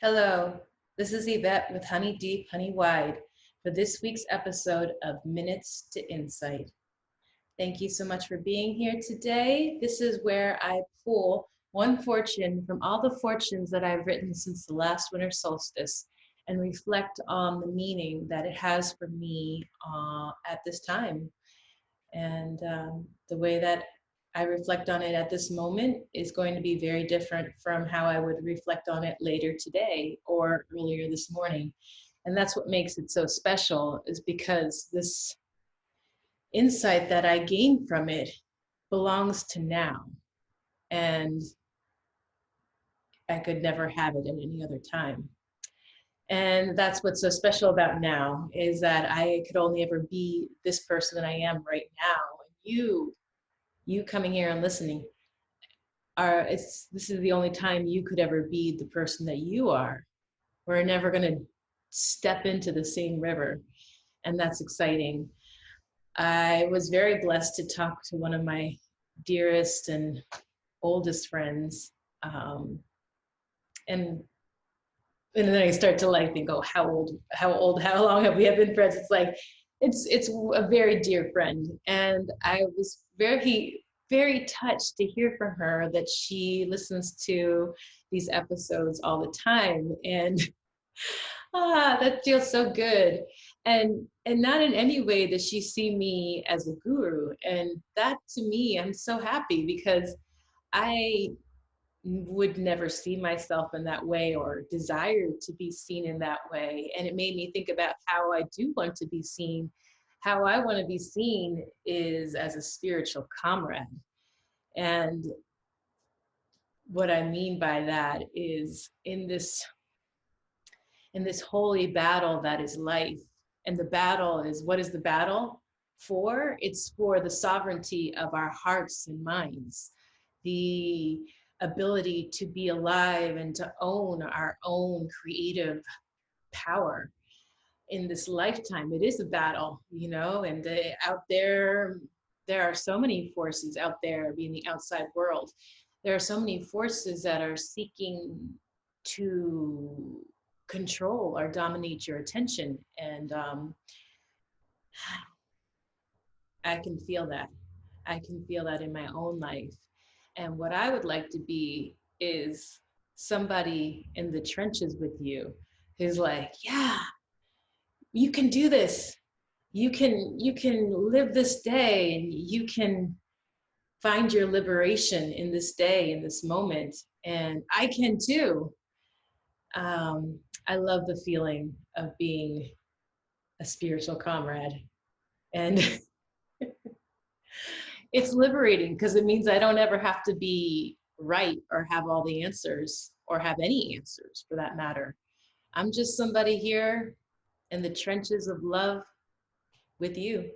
Hello, this is Ivett with Honey Deep, Honey Wide for this week's episode of Minutes to Insight. Thank you so much for being here today. This is where I pull one fortune from all the fortunes that I've written since the last winter solstice and reflect on the meaning that it has for me at this time. And the way that I reflect on it at this moment is going to be very different from how I would reflect on it later today or earlier this morning. And that's what makes it so special, is because this insight that I gain from it belongs to now. And I could never have it at any other time. And that's what's so special about now, is that I could only ever be this person that I am right now. You coming here and listening, this is the only time you could ever be the person that you are. We're never going to step into the same river, and that's exciting. I was very blessed to talk to one of my dearest and oldest friends, and then I start to think, oh, how long have we been friends? It's like it's a very dear friend, and I was very touched to hear from her that she listens to these episodes all the time, and that feels so good. And not in any way does she see me as a guru, and that, to me, I'm so happy, because I would never see myself in that way or desire to be seen in that way. And it made me think about how I do want to be seen. How I want to be seen is as a spiritual comrade. And what I mean by that is in this holy battle that is life. And the battle is, what is the battle for? It's for the sovereignty of our hearts and minds, the ability to be alive and to own our own creative power in this lifetime. It is a battle, and out there are so many forces out there, in the outside world. There are so many forces that are seeking to control or dominate your attention. And I can feel that. I can feel that in my own life. And what I would like to be is somebody in the trenches with you who's like, yeah, you can do this. You can live this day, and you can find your liberation in this day, in this moment. And I can too. I love the feeling of being a spiritual comrade. And it's liberating, because it means I don't ever have to be right or have all the answers or have any answers, for that matter. I'm just somebody here in the trenches of love with you.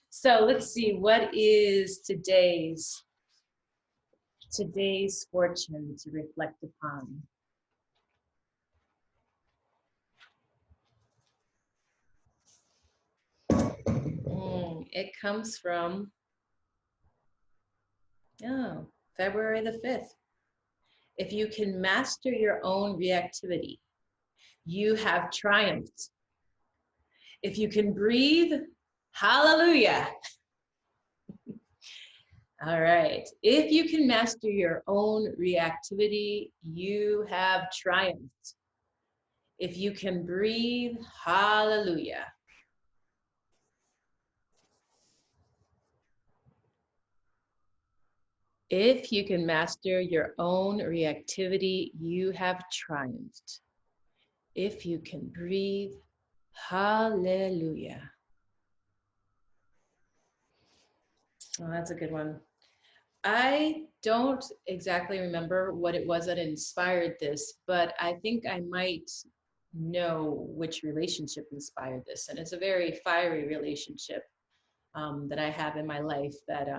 So let's see, what is today's fortune to reflect upon? It comes from February the 5th. If you can master your own reactivity, you have triumphed. If you can breathe, hallelujah. All right. If you can master your own reactivity, you have triumphed. If you can breathe, hallelujah. If you can master your own reactivity, you have triumphed. If you can breathe, hallelujah. Oh, that's a good one. I don't exactly remember what it was that inspired this, but I think I might know which relationship inspired this. And it's a very fiery relationship that I have in my life that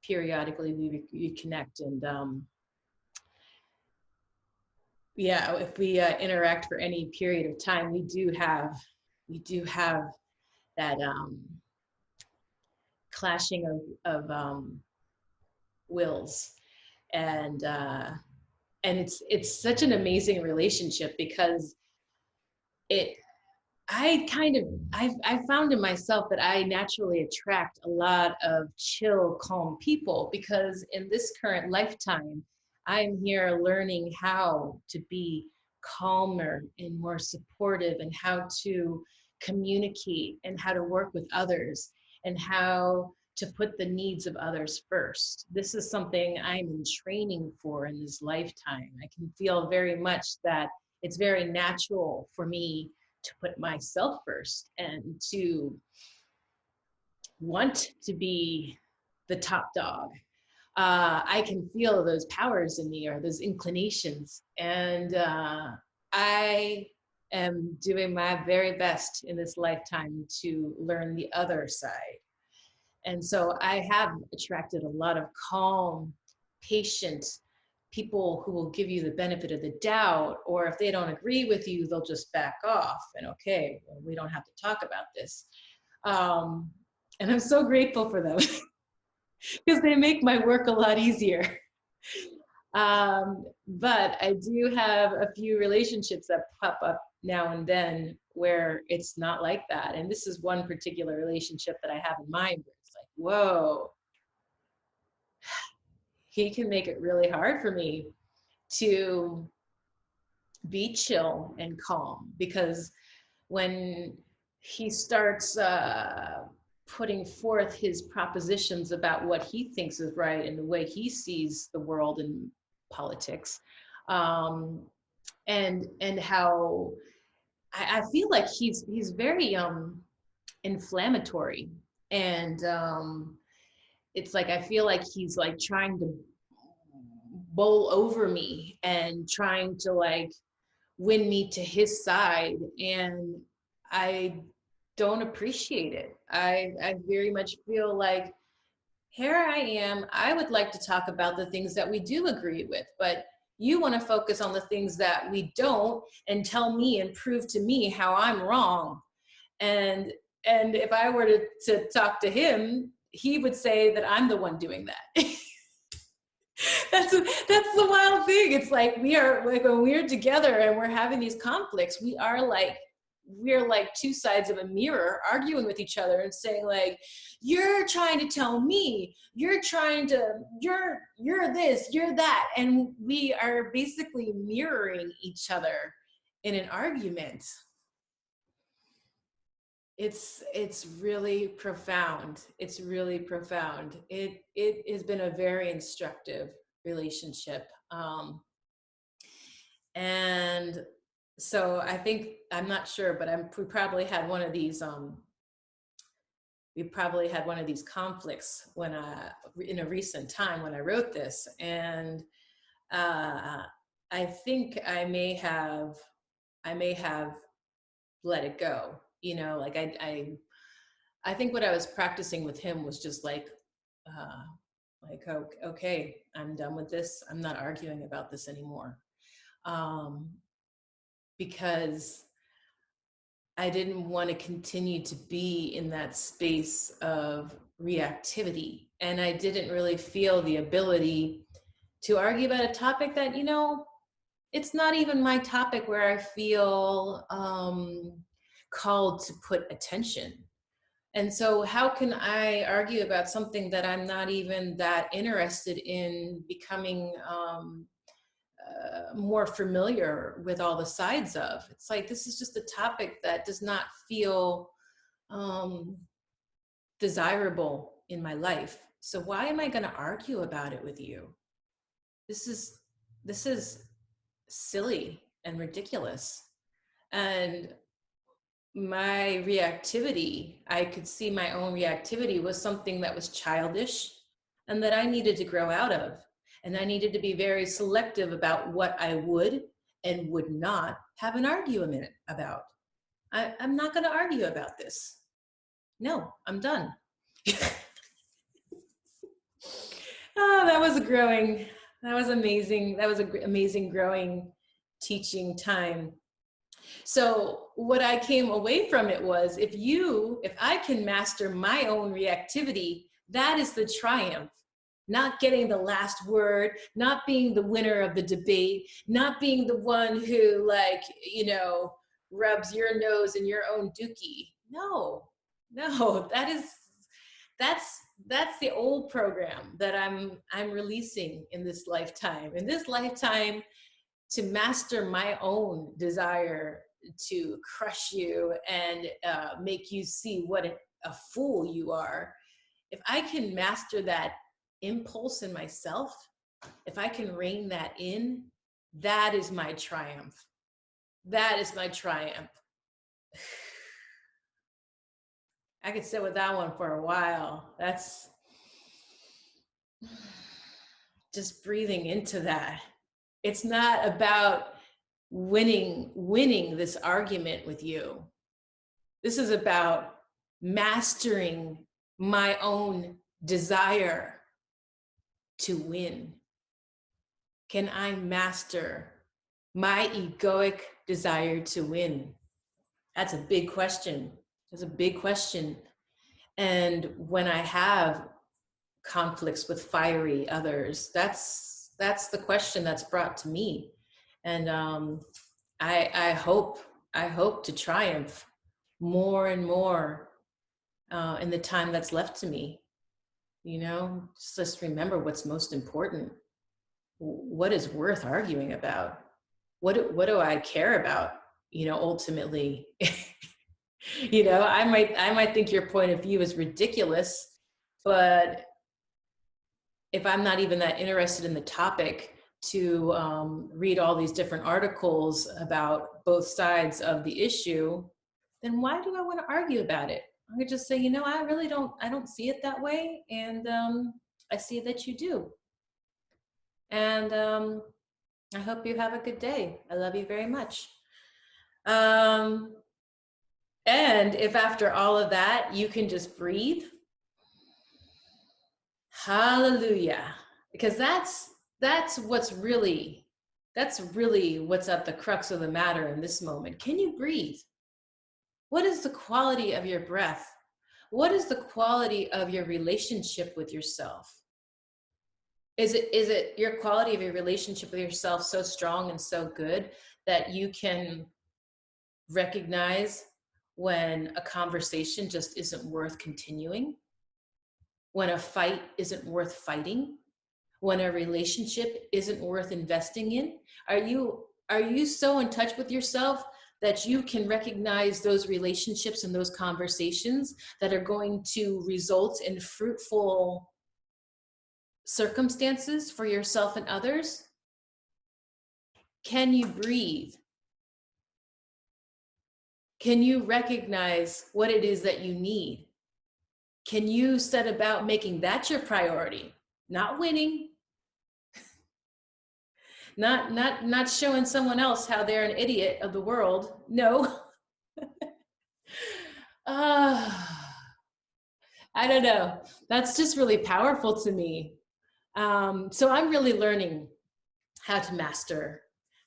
periodically we reconnect. And yeah, if we interact for any period of time, we do have that clashing of wills. And and it's such an amazing relationship because it I found in myself that I naturally attract a lot of chill, calm people because in this current lifetime, I'm here learning how to be calmer and more supportive and how to communicate and how to work with others and how to put the needs of others first. This is something I'm in training for in this lifetime. I can feel very much that it's very natural for me to put myself first and to want to be the top dog. I can feel those powers in me or those inclinations. And I am doing my very best in this lifetime to learn the other side. And so I have attracted a lot of calm, patient people who will give you the benefit of the doubt, or if they don't agree with you, they'll just back off and okay, well, we don't have to talk about this. And I'm so grateful for them because they make my work a lot easier. But I do have a few relationships that pop up now and then where it's not like that. And this is one particular relationship that I have in mind where it's like, whoa, he can make it really hard for me to be chill and calm because when he starts putting forth his propositions about what he thinks is right and the way he sees the world and politics, and how I feel like he's very inflammatory, and it's like I feel like he's like trying to bowl over me and trying to like win me to his side, and I don't appreciate it. I very much feel like here I am, I would like to talk about the things that we do agree with, but you want to focus on the things that we don't and tell me and prove to me how I'm wrong. And if I were to talk to him, he would say that I'm the one doing that. that's the wild thing. It's like we are like when we're together and we're having these conflicts, we're like two sides of a mirror arguing with each other and saying like, you're trying to tell me, you're this, you're that, and we are basically mirroring each other in an argument. It's really profound. It's really profound. It has been a very instructive relationship. And so I think, I'm not sure, but we probably had one of these conflicts when in a recent time when I wrote this, and I think I may have let it go. You know, like I think what I was practicing with him was just like okay, I'm done with this. I'm not arguing about this anymore. Because I didn't want to continue to be in that space of reactivity. And I didn't really feel the ability to argue about a topic that, you know, it's not even my topic where I feel called to put attention. And so how can I argue about something that I'm not even that interested in becoming more familiar with all the sides of? It's like, this is just a topic that does not feel desirable in my life. So why am I going to argue about it with you? This is silly and ridiculous. And my reactivity, I could see my own reactivity was something that was childish and that I needed to grow out of. And I needed to be very selective about what I would and would not have an argument about. I'm not going to argue about this. No, I'm done. Oh, that was amazing. That was an amazing growing, teaching time. So what I came away from it was, if I can master my own reactivity, that is the triumph. not getting the last word, not being the winner of the debate, not being the one who, like, rubs your nose in your own dookie. No, that's that's the old program that I'm releasing in this lifetime. In this lifetime, to master my own desire to crush you and make you see what a fool you are. If I can master that impulse in myself, if I can rein that in, that is my triumph. That is my triumph. I could sit with that one for a while. That's just breathing into that. It's not about winning this argument with you. This is about mastering my own desire to win. Can I master my egoic desire to win? That's a big question. That's a big question. And when I have conflicts with fiery others, that's the question that's brought to me. And I hope to triumph more and more in the time that's left to me. Just remember what's most important. What is worth arguing about? What do I care about? Ultimately, I might think your point of view is ridiculous, but if I'm not even that interested in the topic to read all these different articles about both sides of the issue, then why do I want to argue about it? I could just say, I don't see it that way. And I see that you do. And I hope you have a good day. I love you very much. And if after all of that, you can just breathe, hallelujah, because that's really what's at the crux of the matter in this moment. Can you breathe? What is the quality of your breath? What is the quality of your relationship with yourself? Is it your quality of your relationship with yourself so strong and so good that you can recognize when a conversation just isn't worth continuing? When a fight isn't worth fighting? When a relationship isn't worth investing in? Are you so in touch with yourself that you can recognize those relationships and those conversations that are going to result in fruitful circumstances for yourself and others? Can you breathe? Can you recognize what it is that you need? Can you set about making that your priority? Not winning, not showing someone else how they're an idiot of the world. No. I don't know. That's just really powerful to me. So I'm really learning how to master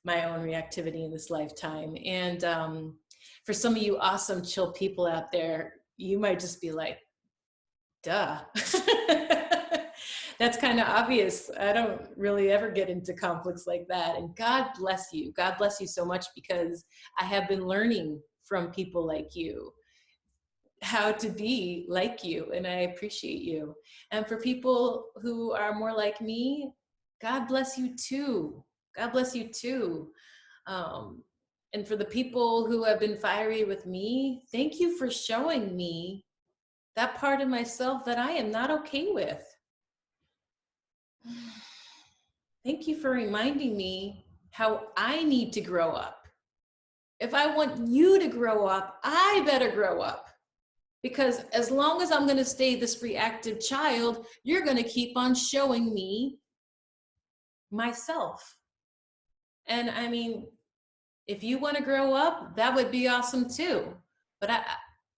my own reactivity in this lifetime. And for some of you awesome, chill people out there, you might just be like, duh. That's kind of obvious. I don't really ever get into conflicts like that. And God bless you. God bless you so much, because I have been learning from people like you how to be like you, and I appreciate you. And for people who are more like me, God bless you too. God bless you too. And for the people who have been fiery with me, thank you for showing me that part of myself that I am not okay with. Thank you for reminding me how I need to grow up. If I want you to grow up, I better grow up. Because as long as I'm going to stay this reactive child, you're going to keep on showing me myself. And I mean, if you want to grow up, that would be awesome too. But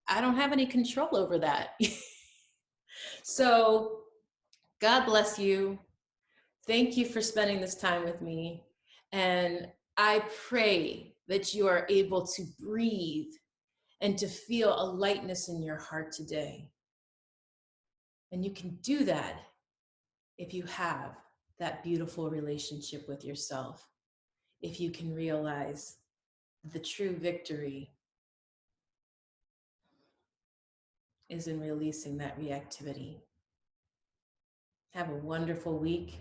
I don't have any control over that. So God bless you. Thank you for spending this time with me. And I pray that you are able to breathe and to feel a lightness in your heart today. And you can do that if you have that beautiful relationship with yourself, if you can realize the true victory is in releasing that reactivity. Have a wonderful week.